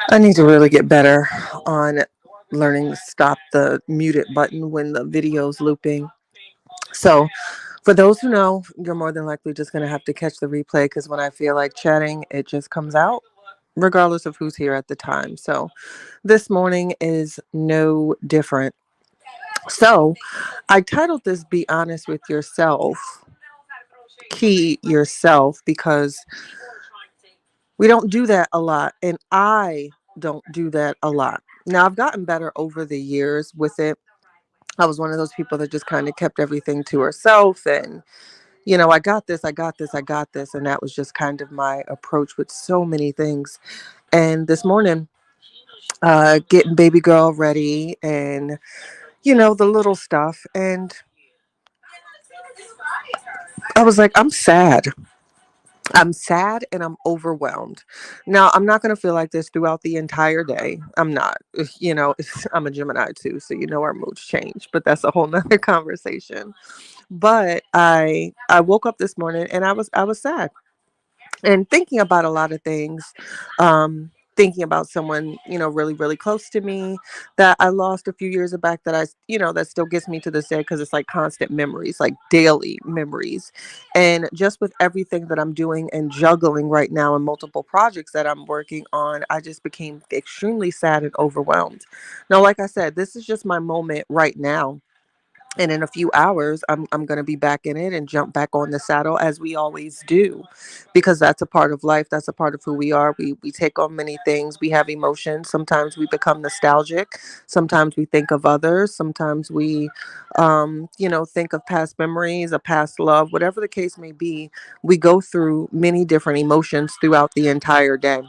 I need to really get better on learning to stop the muted button when the video's looping. So, for those who know, you're more than likely just going to have to catch the replay because when I feel like chatting, it just comes out, regardless of who's here at the time. So, this morning is no different. So, I titled this Be Honest with Yourself, Key Yourself, because we don't do that a lot. And I don't do that a lot. Now, I've gotten better over the years with it. I was one of those people that just kind of kept everything to herself and, I got this, I got this, I got this. And that was just kind of my approach with so many things. And this morning, getting baby girl ready and, the little stuff. And I was like, I'm sad. I'm sad and I'm overwhelmed. Now, I'm not going to feel like this throughout the entire day. I'm not. I'm a Gemini too, so our moods change, but that's a whole nother conversation. But I woke up this morning and I was sad and thinking about a lot of things. Thinking about someone, really, really close to me that I lost a few years back that that still gets me to this day because it's like constant memories, like daily memories. And just with everything that I'm doing and juggling right now and multiple projects that I'm working on, I just became extremely sad and overwhelmed. Now, like I said, this is just my moment right now, and in a few hours I'm going to be back in it and jump back on the saddle as we always do, because that's a part of life, that's a part of who we are. We take on many things, we have emotions, sometimes we become nostalgic, sometimes we think of others, sometimes we think of past memories, a past love, whatever the case may be. We go through many different emotions throughout the entire day,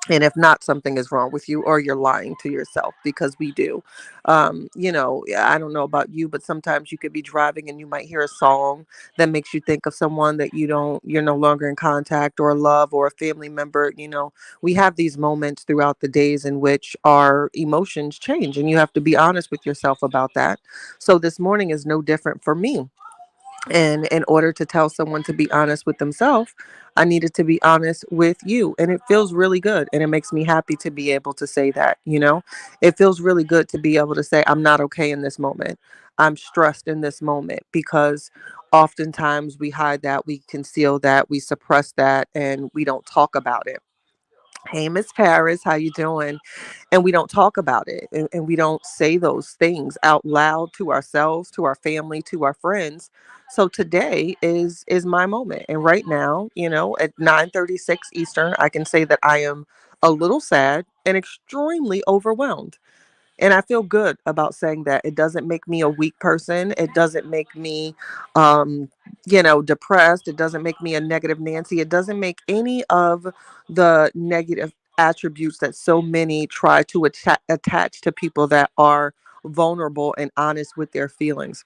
and if not, something is wrong with you or you're lying to yourself, because we do. I don't know about you, but sometimes you could be driving and you might hear a song that makes you think of someone that you're no longer in contact, or love, or a family member. We have these moments throughout the days in which our emotions change, and you have to be honest with yourself about that. So this morning is no different for me. And in order to tell someone to be honest with themselves, I needed to be honest with you. And it feels really good. And it makes me happy to be able to say that. It feels really good to be able to say, I'm not okay in this moment. I'm stressed in this moment, because oftentimes we hide that, we conceal that, we suppress that, and we don't talk about it. Hey, Miss Paris, how you doing? And we don't talk about it, and we don't say those things out loud to ourselves, to our family, to our friends. So today is my moment, and right now, at 9:36 Eastern, I can say that I am a little sad and extremely overwhelmed. And I feel good about saying that. It doesn't make me a weak person. It doesn't make me, depressed. It doesn't make me a negative Nancy. It doesn't make any of the negative attributes that so many try to attach to people that are vulnerable and honest with their feelings.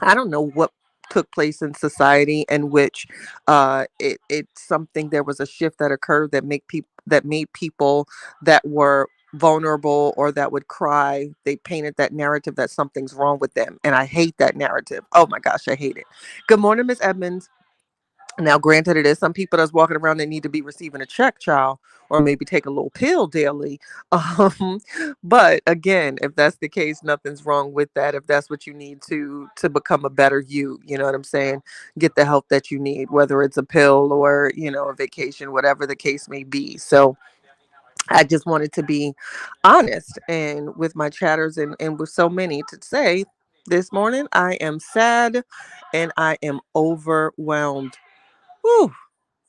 I don't know what took place in society in which it's something, there was a shift that occurred that made people that were vulnerable or that would cry, they painted that narrative that something's wrong with them, and I hate that narrative. Oh my gosh, I hate it. Good morning, Miss Edmonds. Now, granted, it is some people that's walking around, they need to be receiving a check, child, or maybe take a little pill daily. Um, but again, if that's the case, nothing's wrong with that. If that's what you need to become a better you, you know what I'm saying? Get the help that you need, whether it's a pill or a vacation, whatever the case may be. So I just wanted to be honest and with my chatters and with so many to say this morning I am sad and I am overwhelmed. Whew,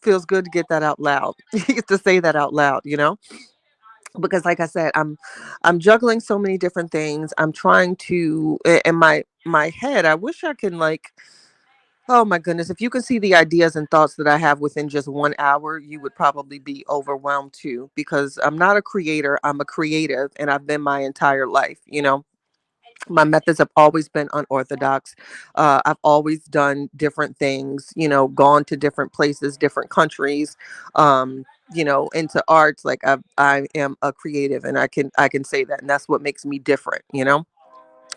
feels good to get that out loud. To say that out loud. Because like I said, I'm juggling so many different things. I'm trying to in my head, I wish I can, like, oh my goodness, if you can see the ideas and thoughts that I have within just 1 hour, you would probably be overwhelmed too, because I'm not a creator, I'm a creative, and I've been my entire life. My methods have always been unorthodox. I've always done different things, gone to different places, different countries, into arts. Like I am a creative, and I can say that, and that's what makes me different.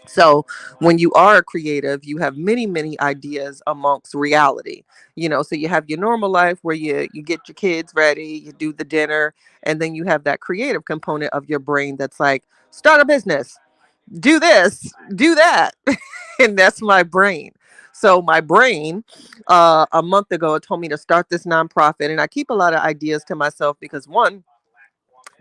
So when you are a creative, you have many, many ideas amongst reality. So you have your normal life where you get your kids ready, you do the dinner, and then you have that creative component of your brain that's like, start a business, do this, do that. And that's my brain. So my brain, a month ago, it told me to start this nonprofit, and I keep a lot of ideas to myself because one,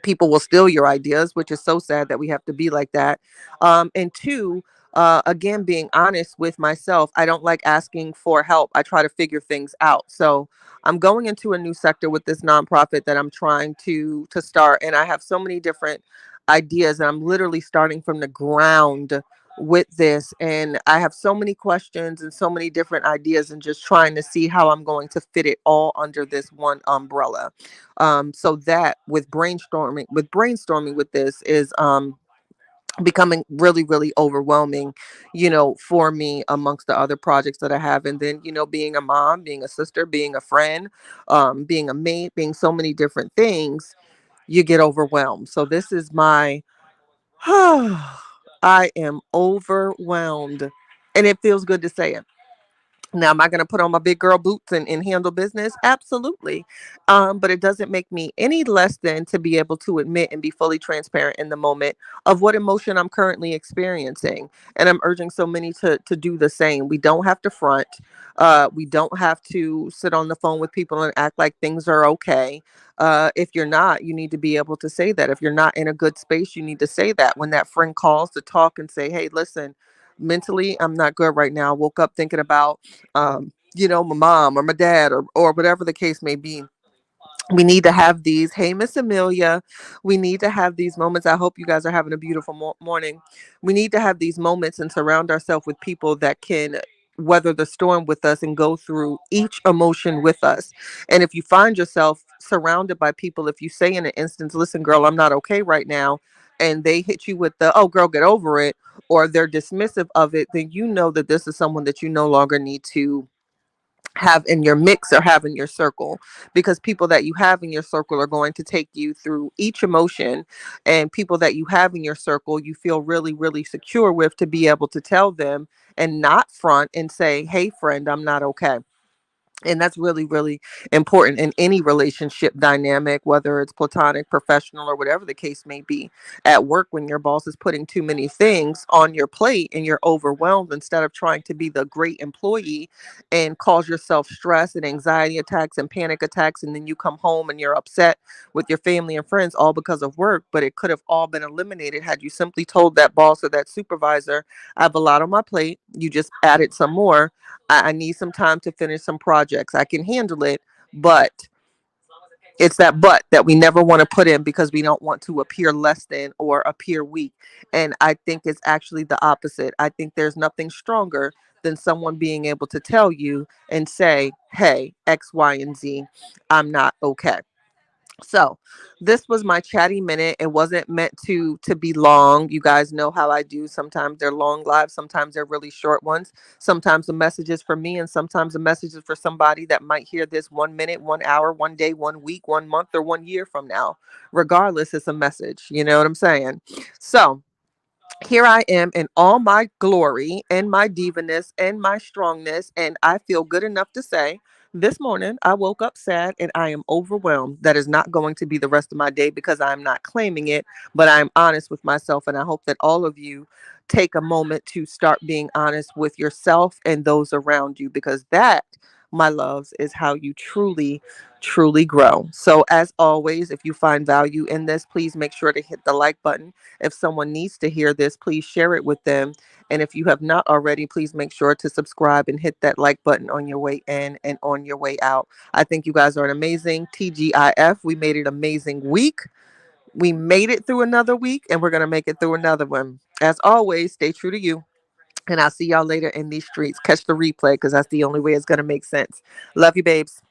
people will steal your ideas, which is so sad that we have to be like that. And two, again, being honest with myself, I don't like asking for help. I try to figure things out. So I'm going into a new sector with this nonprofit that I'm trying to start, and I have so many different ideas, and I'm literally starting from the ground with this, and I have so many questions and so many different ideas, and just trying to see how I'm going to fit it all under this one umbrella. So that with brainstorming with this is becoming really, really overwhelming, for me amongst the other projects that I have. And then, being a mom, being a sister, being a friend, being a mate, being so many different things, you get overwhelmed. So this is my I am overwhelmed. And it feels good to say it. Now, am I going to put on my big girl boots and handle business? Absolutely. But it doesn't make me any less than to be able to admit and be fully transparent in the moment of what emotion I'm currently experiencing. And I'm urging so many to do the same. We don't have to front. We don't have to sit on the phone with people and act like things are okay. If you're not, you need to be able to say that. If you're not in a good space, you need to say that. When that friend calls to talk and say, hey, listen, mentally, I'm not good right now. I woke up thinking about my mom or my dad or whatever the case may be. We need to have these. Hey, Miss Amelia, we need to have these moments. I hope you guys are having a beautiful morning. We need to have these moments and surround ourselves with people that can weather the storm with us and go through each emotion with us. And if you find yourself surrounded by people, if you say in an instance, listen, girl, I'm not okay right now, and they hit you with the, oh, girl, get over it, or they're dismissive of it, then you know that this is someone that you no longer need to have in your mix or have in your circle, because people that you have in your circle are going to take you through each emotion, and people that you have in your circle you feel really, really secure with to be able to tell them and not front and say, hey friend, I'm not okay. And that's really, really important in any relationship dynamic, whether it's platonic, professional, or whatever the case may be. At work, when your boss is putting too many things on your plate and you're overwhelmed, instead of trying to be the great employee and cause yourself stress and anxiety attacks and panic attacks, and then you come home and you're upset with your family and friends all because of work, but it could have all been eliminated had you simply told that boss or that supervisor, I have a lot on my plate, you just added some more. I need some time to finish some projects. I can handle it, but it's that but that we never want to put in because we don't want to appear less than or appear weak. And I think it's actually the opposite. I think there's nothing stronger than someone being able to tell you and say, hey, X, Y, and Z, I'm not okay. So this was my chatty minute. It wasn't meant to be long. You guys know how I do. Sometimes they're long lives, sometimes they're really short ones. Sometimes the message is for me, and sometimes the message is for somebody that might hear this 1 minute, 1 hour, 1 day, 1 week, 1 month, or 1 year from now. Regardless, it's a message. You know what I'm saying? So here I am in all my glory and my divaness and my strongness. And I feel good enough to say this morning I woke up sad and I am overwhelmed. That is not going to be the rest of my day because I'm not claiming it, but I'm honest with myself. And I hope that all of you take a moment to start being honest with yourself and those around you, because that, my loves, is how you truly, truly grow. So, as always, if you find value in this, please make sure to hit the like button. If someone needs to hear this, please share it with them. And if you have not already, please make sure to subscribe and hit that like button on your way in and on your way out. I think you guys are an amazing TGIF. We made it amazing week. We made it through another week, and we're going to make it through another one. As always, stay true to you. And I'll see y'all later in these streets. Catch the replay because that's the only way it's going to make sense. Love you, babes.